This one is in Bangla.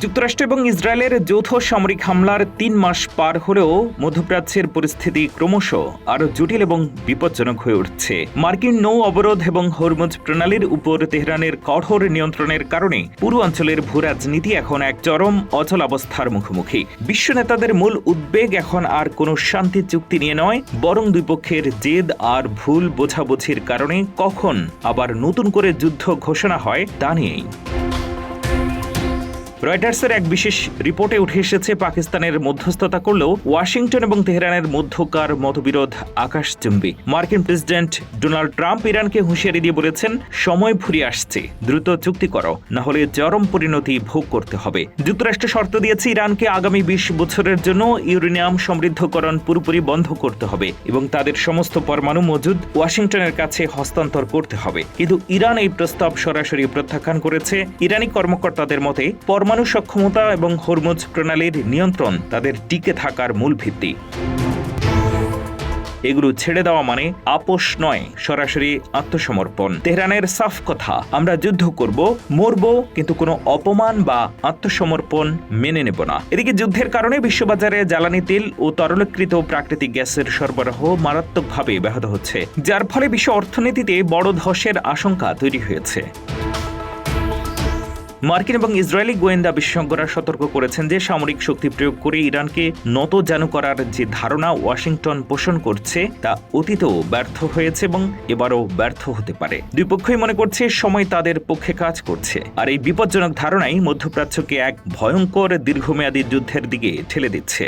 যুক্তরাষ্ট্র এবং ইসরায়েলের যৌথ সামরিক হামলার ৩ মাস পার হলেও মধ্যপ্রাচ্যের পরিস্থিতি ক্রমশ আরও জটিল এবং বিপজ্জনক হয়ে উঠছে। মার্কিন নৌ অবরোধ এবং হরমুজ প্রণালীর উপর তেহরানের কঠোর নিয়ন্ত্রণের কারণে পুরো অঞ্চলের ভূরাজনীতি এখন এক চরম অচলাবস্থার মুখোমুখি। বিশ্ব নেতাদের মূল উদ্বেগ এখন আর কোনো শান্তি চুক্তি নিয়ে নয়, বরং দুই পক্ষের জেদ আর ভুল বোঝাবুঝির কারণে কখন আবার নতুন করে যুদ্ধ ঘোষণা হয় তা নিয়েই। রয়টার্সের এক বিশেষ রিপোর্টে উঠে এসেছে, পাকিস্তানের মধ্যস্থতা করলেও ওয়াশিংটন এবং তেহরানের মধ্যকার মতবিরোধ আকাশচুম্বী। মার্কিন প্রেসিডেন্ট ডোনাল্ড ট্রাম্প ইরানকে হুঁশিয়ারি দিয়ে বলেছেন, সময় ফুরিয়ে আসছে, দ্রুত চুক্তি করো, না হলে চরম পরিণতি ভোগ করতে হবে। যুক্তরাষ্ট্র শর্ত দিয়েছে, ইরানকে আগামী ২০ বছরের জন্য ইউরেনিয়াম সমৃদ্ধকরণ পুরোপুরি বন্ধ করতে হবে এবং তাদের সমস্ত পরমাণু মজুদ ওয়াশিংটনের কাছে হস্তান্তর করতে হবে। কিন্তু ইরান এই প্রস্তাব সরাসরি প্রত্যাখ্যান করেছে। ইরানি কর্মকর্তাদের মতে পরমাণু সক্ষমতা এবং হরমুজ প্রণালীর নিয়ন্ত্রণ তাদের টিকে থাকার মূল ভিত্তি। এগুলো ছেড়ে দেওয়া মানে আপোষ নয়, সরাসরি আত্মসমর্পণ। তেহরানের সাফ কথা, আমরা যুদ্ধ করব, মরব, কিন্তু কোনো অপমান বা আত্মসমর্পণ মেনে নেব না। এদিকে যুদ্ধের কারণে বিশ্ববাজারে জ্বালানি তেল ও তরলীকৃত প্রাকৃতিক গ্যাসের সরবরাহ মারাত্মকভাবে ব্যাহত হচ্ছে, যার ফলে বিশ্ব অর্থনীতিতে বড় ধসের আশঙ্কা তৈরি হয়েছে। মার্কিন এবং ইসরায়েলি গোয়েন্দা বিশেষজ্ঞরা সতর্ক করেছেন যে সামরিক শক্তি প্রয়োগ করে ইরানকে নতজানু করার যে ধারণা ওয়াশিংটন পোষণ করছে তা অতীতেও ব্যর্থ হয়েছে এবং এবারও ব্যর্থ হতে পারে। দুই পক্ষই মনে করছে সময় তাদের পক্ষে কাজ করছে, আর এই বিপজ্জনক ধারণাই মধ্যপ্রাচ্যকে এক ভয়ঙ্কর দীর্ঘমেয়াদী যুদ্ধের দিকে ঠেলে দিচ্ছে।